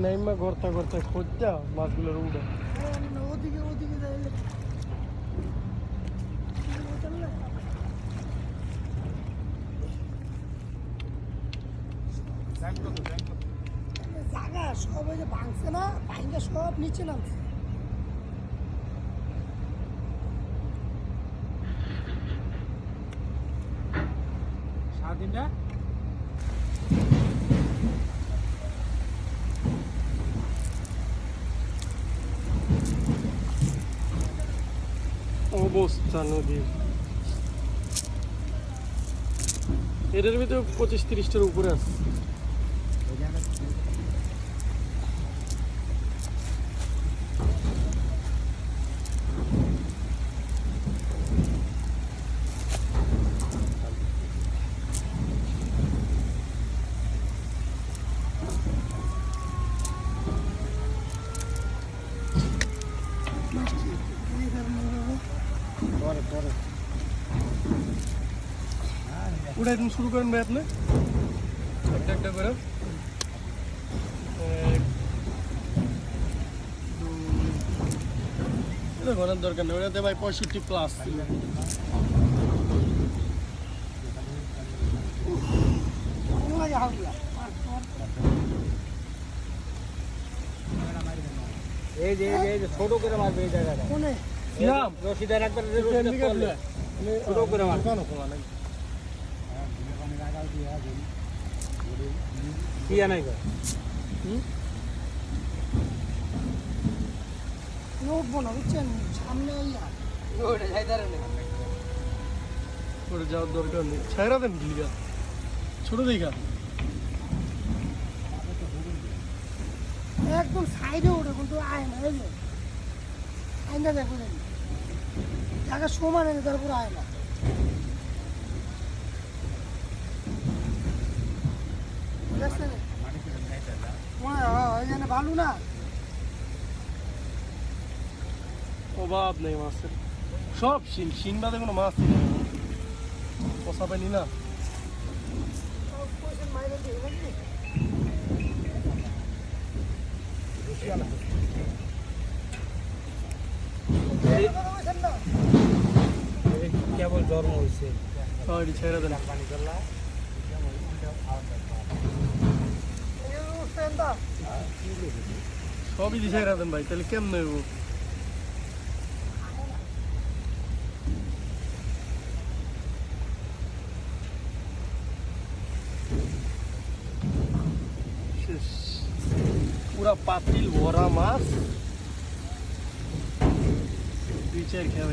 নাইমা গর্তা গর্তা খোঁজা মাছগুলোর উড়ে ওদিকে ওদিকে যাইলে জায়গা সব ওই যে ভাঙছে না, ভাঙে সব নিচে নামছে। স্বাধীনটা অবস্থা নদীর এটার ভিতরে 25-30টার উপরে আছে। ওটা একদম শুরু করেন ভাই আপনি একটা একটা করে। এটা ঘরের দরকার নেই, ওটাতে ভাই 65+। এই যে ছোট করে মারবে এই জায়গাটা রশিদা রাখবেন ছোট করে মারবে কি আনাই গো উঠবো না বুঝছেন, সামনে ওটা যাওয়ার দরকার নেই, ছাইরা দেন দিঘা ছোট দিঘা একদম সাইডে ওঠে কিন্তু আয় না। এই যে আইনা দেখো জায়গা সমান এনে তারপর আয় না। ভালো না, অভাব নেই মাছের, সব শিন শিন বাদে কোনো মাছ নেই, পচা পাইনি না। কেবল জন্ম হয়েছে ছেড়ে দেন পানি করলা সবই দিয়ে ছেড়ে দেন ভাই, তাহলে কেমন হইব? পুরা পাতিল ভরা মাছ, 2-4 খেয়ে